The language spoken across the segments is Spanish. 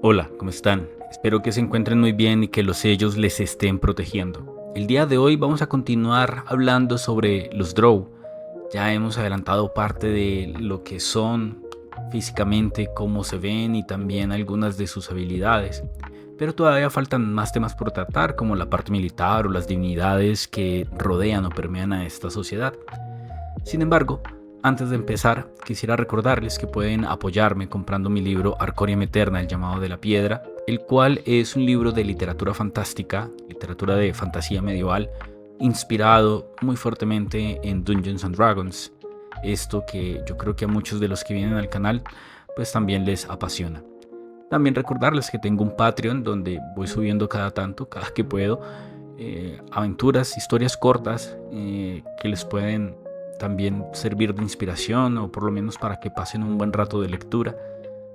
Hola, ¿cómo están? Espero que se encuentren muy bien y que los sellos les estén protegiendo. El día de hoy vamos a continuar hablando sobre los Drow. Ya hemos adelantado parte de lo que son físicamente, cómo se ven y también algunas de sus habilidades. Pero todavía faltan más temas por tratar, como la parte militar o las divinidades que rodean o permean a esta sociedad. Sin embargo, antes de empezar, quisiera recordarles que pueden apoyarme comprando mi libro Arcorium Eterna, el llamado de la piedra, el cual es un libro de literatura fantástica, literatura de fantasía medieval, inspirado muy fuertemente en Dungeons and Dragons. Esto que yo creo que a muchos de los que vienen al canal pues también les apasiona. También recordarles que tengo un Patreon donde voy subiendo cada tanto, cada que puedo, aventuras, historias cortas que les pueden también servir de inspiración o por lo menos para que pasen un buen rato de lectura.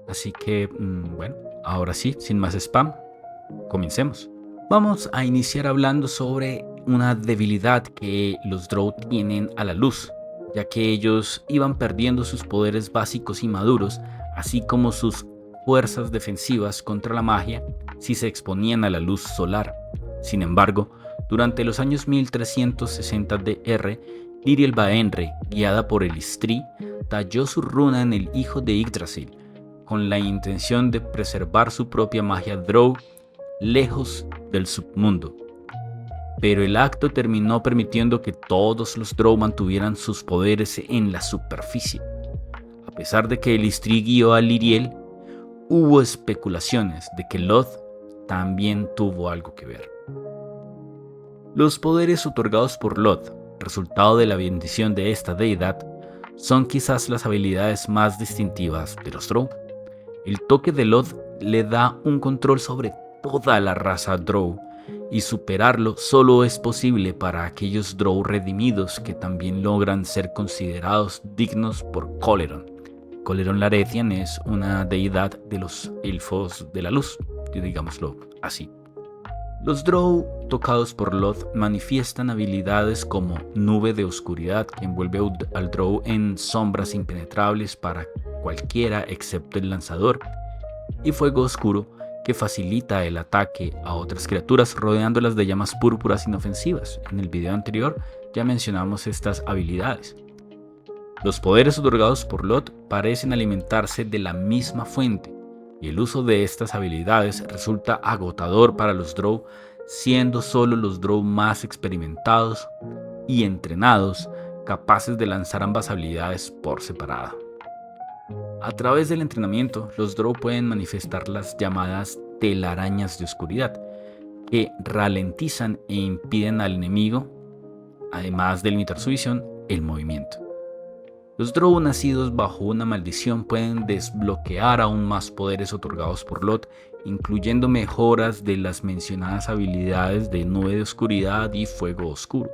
Así que, bueno, ahora sí, sin más spam, comencemos. Vamos a iniciar hablando sobre una debilidad que los Drow tienen a la luz, ya que ellos iban perdiendo sus poderes básicos y maduros, así como sus fuerzas defensivas contra la magia si se exponían a la luz solar. Sin embargo, durante los años 1360 DR, Liriel Baenre, guiada por el Istrí, talló su runa en el hijo de Yggdrasil, con la intención de preservar su propia magia Drow lejos del submundo. Pero el acto terminó permitiendo que todos los Drow mantuvieran sus poderes en la superficie. A pesar de que el Istrí guió a Liriel, hubo especulaciones de que Loth también tuvo algo que ver. Los poderes otorgados por Loth, resultado de la bendición de esta deidad, son quizás las habilidades más distintivas de los Drow. El toque de Loth le da un control sobre toda la raza Drow, y superarlo solo es posible para aquellos Drow redimidos que también logran ser considerados dignos por Coleron. Coleron Larethian es una deidad de los elfos de la luz, digámoslo así. Los Drow tocados por Loth manifiestan habilidades como nube de oscuridad que envuelve al Drow en sombras impenetrables para cualquiera excepto el lanzador, y fuego oscuro que facilita el ataque a otras criaturas rodeándolas de llamas púrpuras inofensivas. En el video anterior ya mencionamos estas habilidades. Los poderes otorgados por Loth parecen alimentarse de la misma fuente, y el uso de estas habilidades resulta agotador para los Drow, siendo solo los Drow más experimentados y entrenados capaces de lanzar ambas habilidades por separado. A través del entrenamiento, los Drow pueden manifestar las llamadas telarañas de oscuridad, que ralentizan e impiden al enemigo, además de limitar su visión, el movimiento. Los Drow nacidos bajo una maldición pueden desbloquear aún más poderes otorgados por Loth, incluyendo mejoras de las mencionadas habilidades de nube de oscuridad y fuego oscuro.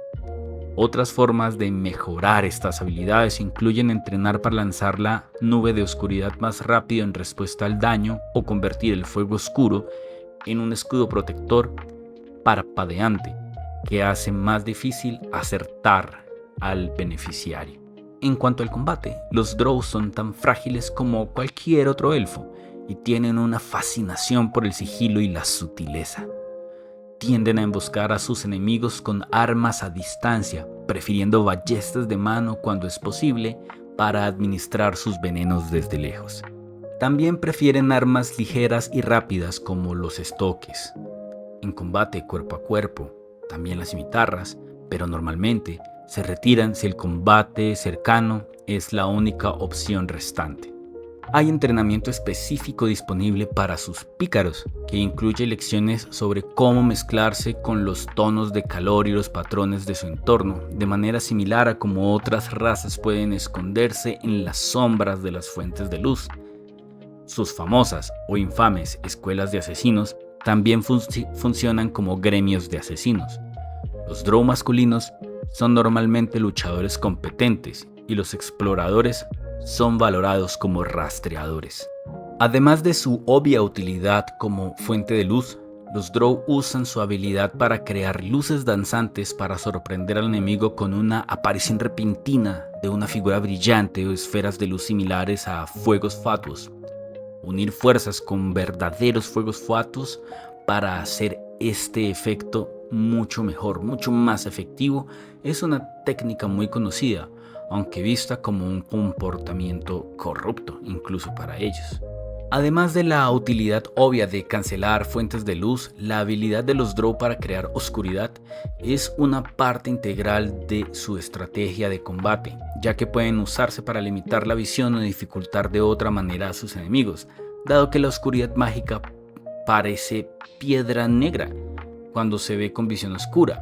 Otras formas de mejorar estas habilidades incluyen entrenar para lanzar la nube de oscuridad más rápido en respuesta al daño o convertir el fuego oscuro en un escudo protector parpadeante que hace más difícil acertar al beneficiario. En cuanto al combate, los Drow son tan frágiles como cualquier otro elfo y tienen una fascinación por el sigilo y la sutileza. Tienden a emboscar a sus enemigos con armas a distancia, prefiriendo ballestas de mano cuando es posible para administrar sus venenos desde lejos. También prefieren armas ligeras y rápidas como los estoques. En combate cuerpo a cuerpo, también las cimitarras, pero normalmente se retiran si el combate cercano es la única opción restante. Hay entrenamiento específico disponible para sus pícaros, que incluye lecciones sobre cómo mezclarse con los tonos de calor y los patrones de su entorno, de manera similar a cómo otras razas pueden esconderse en las sombras de las fuentes de luz. Sus famosas o infames escuelas de asesinos también funcionan como gremios de asesinos. Los Drow masculinos son normalmente luchadores competentes y los exploradores son valorados como rastreadores. Además de su obvia utilidad como fuente de luz, los Drow usan su habilidad para crear luces danzantes para sorprender al enemigo con una aparición repentina de una figura brillante o esferas de luz similares a fuegos fatuos. Unir fuerzas con verdaderos fuegos fatuos para hacer este efecto mucho mejor, mucho más efectivo, es una técnica muy conocida, aunque vista como un comportamiento corrupto incluso para ellos. Además de la utilidad obvia de cancelar fuentes de luz, la habilidad de los Drow para crear oscuridad es una parte integral de su estrategia de combate, ya que pueden usarse para limitar la visión o dificultar de otra manera a sus enemigos, dado que la oscuridad mágica parece piedra negra cuando se ve con visión oscura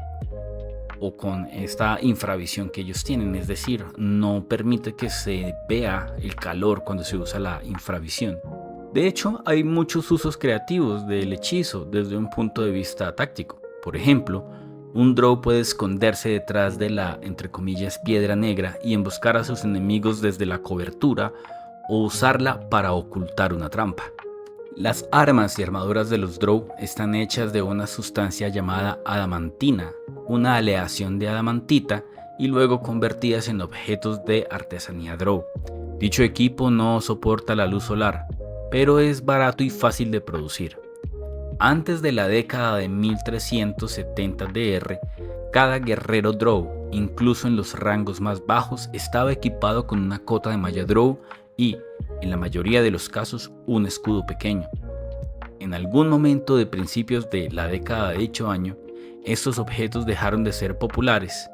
o con esta infravisión que ellos tienen, es decir, no permite que se vea el calor cuando se usa la infravisión. De hecho, hay muchos usos creativos del hechizo desde un punto de vista táctico. Por ejemplo, un Drow puede esconderse detrás de la, entre comillas, piedra negra y emboscar a sus enemigos desde la cobertura o usarla para ocultar una trampa. Las armas y armaduras de los Drow están hechas de una sustancia llamada adamantina, una aleación de adamantita y luego convertidas en objetos de artesanía Drow. Dicho equipo no soporta la luz solar, pero es barato y fácil de producir. Antes de la década de 1370 DR, cada guerrero Drow, incluso en los rangos más bajos, estaba equipado con una cota de malla Drow y, en la mayoría de los casos, un escudo pequeño. En algún momento de principios de la década de dicho año, estos objetos dejaron de ser populares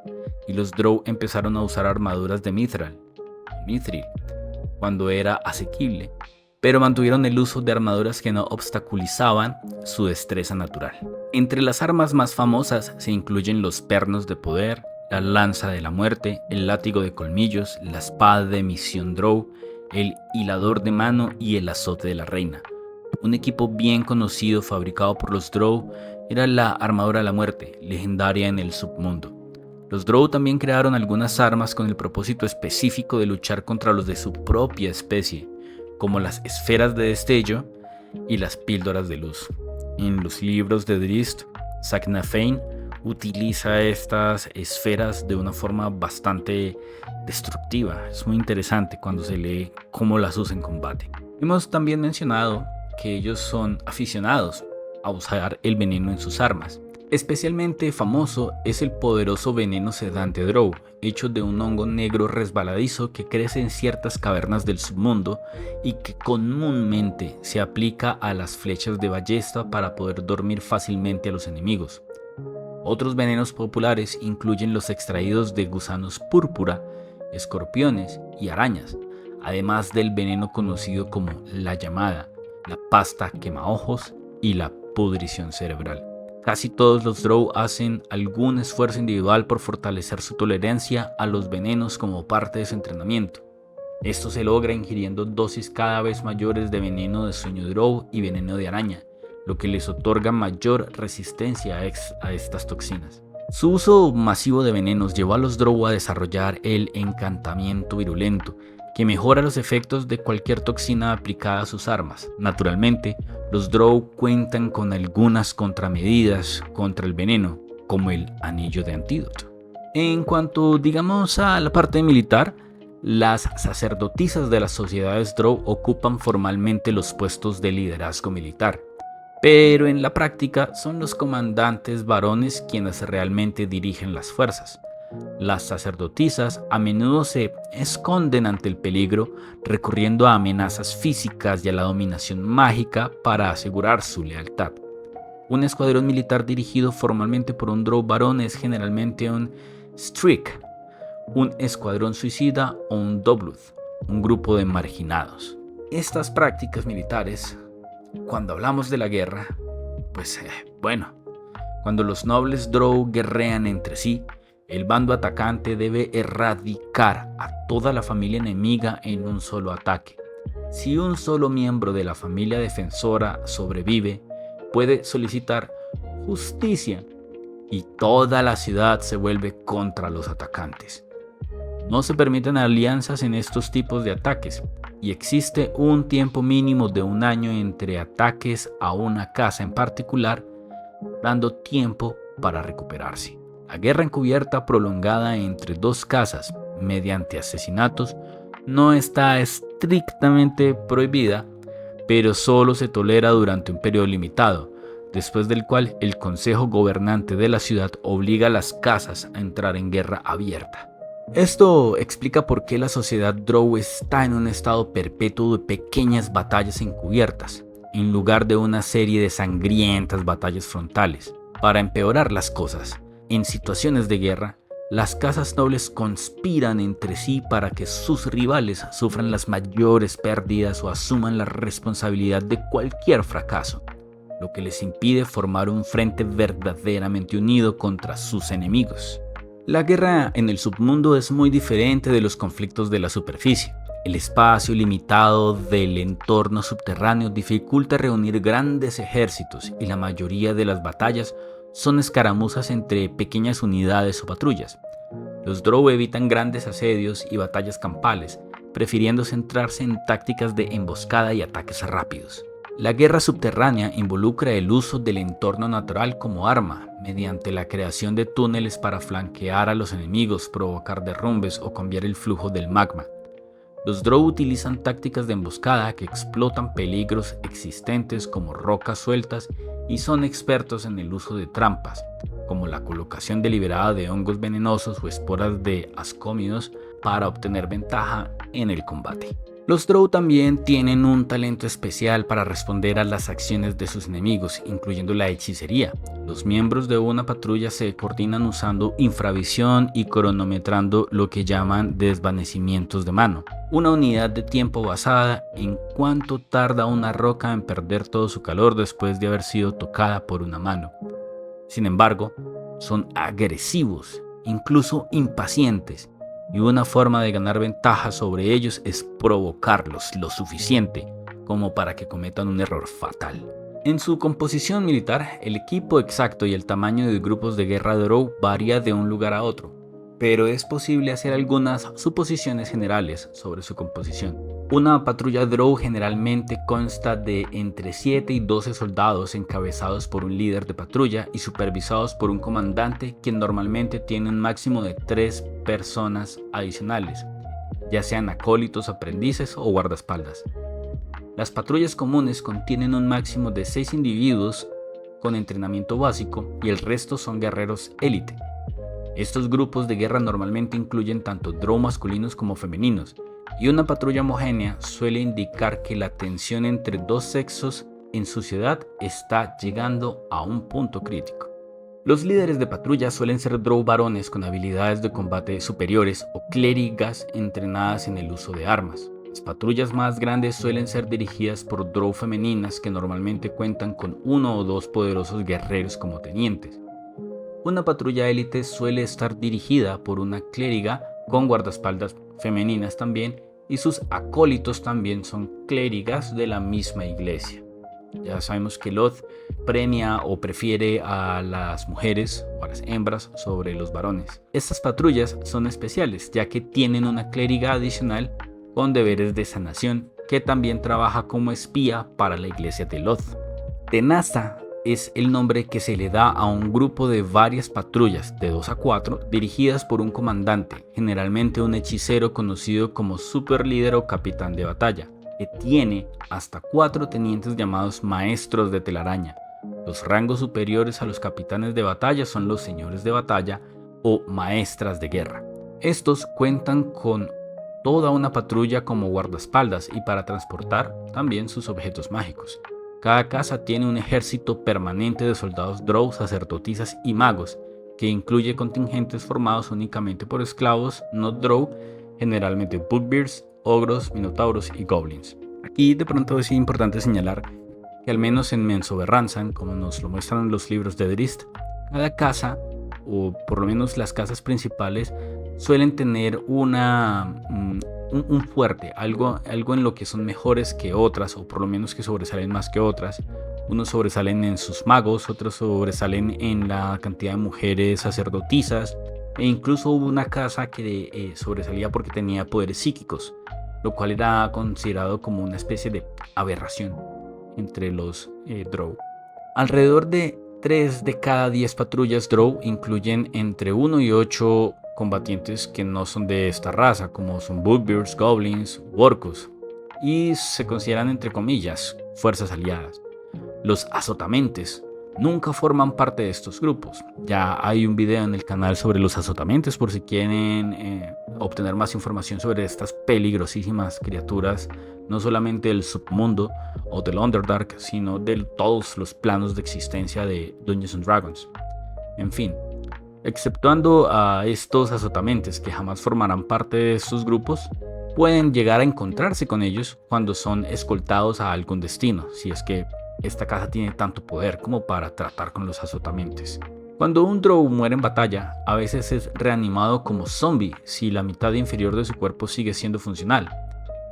y los Drow empezaron a usar armaduras de Mithril, cuando era asequible, pero mantuvieron el uso de armaduras que no obstaculizaban su destreza natural. Entre las armas más famosas se incluyen los pernos de poder, la lanza de la muerte, el látigo de colmillos, la espada de misión Drow, el hilador de mano y el azote de la reina. Un equipo bien conocido fabricado por los Drow era la armadura de la muerte, legendaria en el submundo. Los Drow también crearon algunas armas con el propósito específico de luchar contra los de su propia especie, como las esferas de destello y las píldoras de luz. En los libros de Drizzt, Sacnafein utiliza estas esferas de una forma bastante destructiva. Es muy interesante cuando se lee cómo las usa en combate. Hemos también mencionado que ellos son aficionados a usar el veneno en sus armas. Especialmente famoso es el poderoso veneno sedante Drow, hecho de un hongo negro resbaladizo que crece en ciertas cavernas del submundo y que comúnmente se aplica a las flechas de ballesta para poder dormir fácilmente a los enemigos. Otros venenos populares incluyen los extraídos de gusanos púrpura, escorpiones y arañas, además del veneno conocido como la llamada, la pasta quemaojos y la pudrición cerebral. Casi todos los Drow hacen algún esfuerzo individual por fortalecer su tolerancia a los venenos como parte de su entrenamiento. Esto se logra ingiriendo dosis cada vez mayores de veneno de sueño Drow y veneno de araña, lo que les otorga mayor resistencia a estas toxinas. Su uso masivo de venenos llevó a los Drow a desarrollar el encantamiento virulento, que mejora los efectos de cualquier toxina aplicada a sus armas. Naturalmente, los Drow cuentan con algunas contramedidas contra el veneno, como el anillo de antídoto. En cuanto, digamos, a la parte militar, las sacerdotisas de las sociedades Drow ocupan formalmente los puestos de liderazgo militar, pero en la práctica son los comandantes varones quienes realmente dirigen las fuerzas. Las sacerdotisas a menudo se esconden ante el peligro, recurriendo a amenazas físicas y a la dominación mágica para asegurar su lealtad. Un escuadrón militar dirigido formalmente por un Drow varón es generalmente un Streak, un escuadrón suicida o un Dobluth, un grupo de marginados. Estas prácticas militares, cuando hablamos de la guerra, cuando los nobles Drow guerrean entre sí, el bando atacante debe erradicar a toda la familia enemiga en un solo ataque. Si un solo miembro de la familia defensora sobrevive, puede solicitar justicia y toda la ciudad se vuelve contra los atacantes. No se permiten alianzas en estos tipos de ataques y existe un tiempo mínimo de 1 año entre ataques a una casa en particular, dando tiempo para recuperarse. La guerra encubierta prolongada entre 2 casas mediante asesinatos no está estrictamente prohibida, pero solo se tolera durante un periodo limitado, después del cual el consejo gobernante de la ciudad obliga a las casas a entrar en guerra abierta. Esto explica por qué la sociedad Drow está en un estado perpetuo de pequeñas batallas encubiertas, en lugar de una serie de sangrientas batallas frontales. Para empeorar las cosas, en situaciones de guerra, las casas nobles conspiran entre sí para que sus rivales sufran las mayores pérdidas o asuman la responsabilidad de cualquier fracaso, lo que les impide formar un frente verdaderamente unido contra sus enemigos. La guerra en el submundo es muy diferente de los conflictos de la superficie. El espacio limitado del entorno subterráneo dificulta reunir grandes ejércitos y la mayoría de las batallas son escaramuzas entre pequeñas unidades o patrullas. Los Drow evitan grandes asedios y batallas campales, prefiriendo centrarse en tácticas de emboscada y ataques rápidos. La guerra subterránea involucra el uso del entorno natural como arma, mediante la creación de túneles para flanquear a los enemigos, provocar derrumbes o cambiar el flujo del magma. Los Drow utilizan tácticas de emboscada que explotan peligros existentes como rocas sueltas y son expertos en el uso de trampas, como la colocación deliberada de hongos venenosos o esporas de ascómidos para obtener ventaja en el combate. Los Drow también tienen un talento especial para responder a las acciones de sus enemigos, incluyendo la hechicería. Los miembros de una patrulla se coordinan usando infravisión y cronometrando lo que llaman desvanecimientos de mano, una unidad de tiempo basada en cuánto tarda una roca en perder todo su calor después de haber sido tocada por una mano. Sin embargo, son agresivos, incluso impacientes, y una forma de ganar ventaja sobre ellos es provocarlos lo suficiente como para que cometan un error fatal. En su composición militar, el equipo exacto y el tamaño de grupos de guerra Drow varía de un lugar a otro, pero es posible hacer algunas suposiciones generales sobre su composición. Una patrulla Drow generalmente consta de entre 7 y 12 soldados encabezados por un líder de patrulla y supervisados por un comandante, quien normalmente tiene un máximo de 3 personas adicionales, ya sean acólitos, aprendices o guardaespaldas. Las patrullas comunes contienen un máximo de 6 individuos con entrenamiento básico y el resto son guerreros élite. Estos grupos de guerra normalmente incluyen tanto Drow masculinos como femeninos, y una patrulla homogénea suele indicar que la tensión entre dos sexos en sociedad está llegando a un punto crítico. Los líderes de patrulla suelen ser Drow varones con habilidades de combate superiores o clérigas entrenadas en el uso de armas. Las patrullas más grandes suelen ser dirigidas por Drow femeninas que normalmente cuentan con 1 o 2 poderosos guerreros como tenientes. Una patrulla élite suele estar dirigida por una clériga con guardaespaldas femeninas también, y sus acólitos también son clérigas de la misma iglesia. Ya sabemos que Loth premia o prefiere a las mujeres o a las hembras sobre los varones. Estas patrullas son especiales ya que tienen una clériga adicional con deberes de sanación que también trabaja como espía para la iglesia de Loth. Tenaza es el nombre que se le da a un grupo de varias patrullas de 2 a 4 dirigidas por un comandante, generalmente un hechicero conocido como superlíder o capitán de batalla, que tiene hasta 4 tenientes llamados maestros de telaraña. Los rangos superiores a los capitanes de batalla son los señores de batalla o maestras de guerra. Estos cuentan con toda una patrulla como guardaespaldas y para transportar también sus objetos mágicos. Cada casa tiene un ejército permanente de soldados Drow, sacerdotisas y magos, que incluye contingentes formados únicamente por esclavos no Drow, generalmente bugbears, ogros, minotauros y goblins. Aquí de pronto es importante señalar que al menos en Menzoberranzan, como nos lo muestran los libros de Drizzt, cada casa, o por lo menos las casas principales, suelen tener un fuerte, algo en lo que son mejores que otras, o por lo menos que sobresalen más que otras. Unos sobresalen en sus magos, otros sobresalen en la cantidad de mujeres sacerdotisas, e incluso hubo una casa que sobresalía porque tenía poderes psíquicos, lo cual era considerado como una especie de aberración entre los Drow. Alrededor de 3 de cada 10 patrullas Drow incluyen entre 1 y 8 combatientes que no son de esta raza, como son bugbears, goblins u orcos. y se consideran, entre comillas, fuerzas aliadas. Los azotamentes nunca forman parte de estos grupos. Ya hay un video en el canal sobre los azotamentes por si quieren obtener más información sobre estas peligrosísimas criaturas, no solamente del submundo o del Underdark, sino de todos los planos de existencia de Dungeons and Dragons. En fin, exceptuando a estos azotamentes que jamás formarán parte de estos grupos, pueden llegar a encontrarse con ellos cuando son escoltados a algún destino, si es que esta casa tiene tanto poder como para tratar con los azotamentes. Cuando un drow muere en batalla, a veces es reanimado como zombie si la mitad inferior de su cuerpo sigue siendo funcional.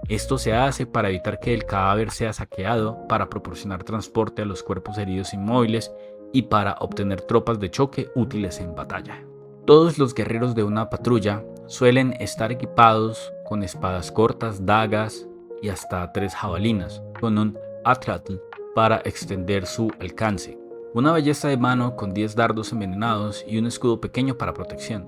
Esto se hace para evitar que el cadáver sea saqueado, para proporcionar transporte a los cuerpos heridos inmóviles y para obtener tropas de choque útiles en batalla. Todos los guerreros de una patrulla suelen estar equipados con espadas cortas, dagas y hasta 3 jabalinas, con un atlatl para extender su alcance, una ballesta de mano con 10 dardos envenenados y un escudo pequeño para protección.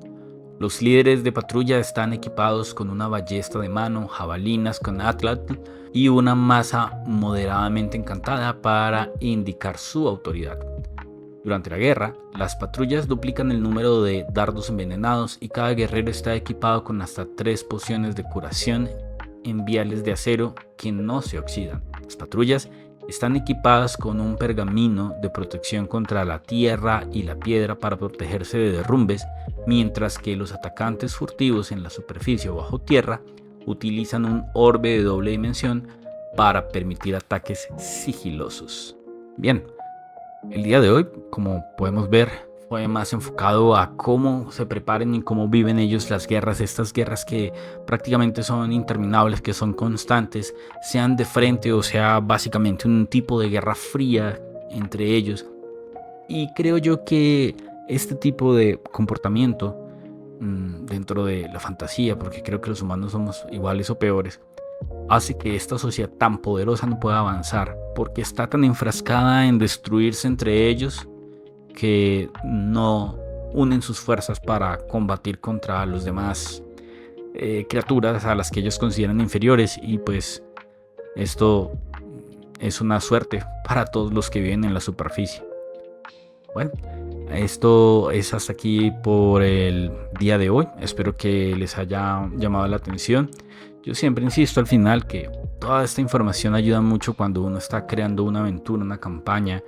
Los líderes de patrulla están equipados con una ballesta de mano, jabalinas con atlatl y una maza moderadamente encantada para indicar su autoridad. Durante la guerra, las patrullas duplican el número de dardos envenenados y cada guerrero está equipado con hasta 3 pociones de curación en viales de acero que no se oxidan. Las patrullas están equipadas con un pergamino de protección contra la tierra y la piedra para protegerse de derrumbes, mientras que los atacantes furtivos en la superficie o bajo tierra utilizan un orbe de doble dimensión para permitir ataques sigilosos. Bien, el día de hoy, como podemos ver, fue más enfocado a cómo se preparen y cómo viven ellos las guerras, estas guerras que prácticamente son interminables, que son constantes, sean de frente o sea básicamente un tipo de guerra fría entre ellos. Y creo yo que este tipo de comportamiento dentro de la fantasía, porque creo que los humanos somos iguales o peores, hace que esta sociedad tan poderosa no pueda avanzar, porque está tan enfrascada en destruirse entre ellos que no unen sus fuerzas para combatir contra los demás criaturas a las que ellos consideran inferiores. Y pues esto es una suerte para todos los que viven en la superficie. Bueno, esto es hasta aquí por el día de hoy. Espero que les haya llamado la atención. Yo siempre insisto al final que toda esta información ayuda mucho cuando uno está creando una aventura, una campaña,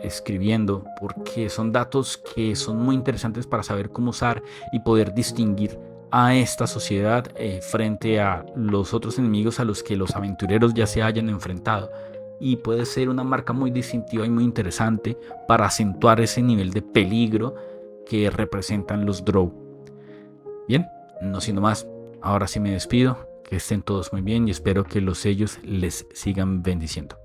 escribiendo, porque son datos que son muy interesantes para saber cómo usar y poder distinguir a esta sociedad frente a los otros enemigos a los que los aventureros ya se hayan enfrentado. Y puede ser una marca muy distintiva y muy interesante para acentuar ese nivel de peligro que representan los drow. Bien, no siendo más, ahora sí me despido. Que estén todos muy bien y espero que los sellos les sigan bendiciendo.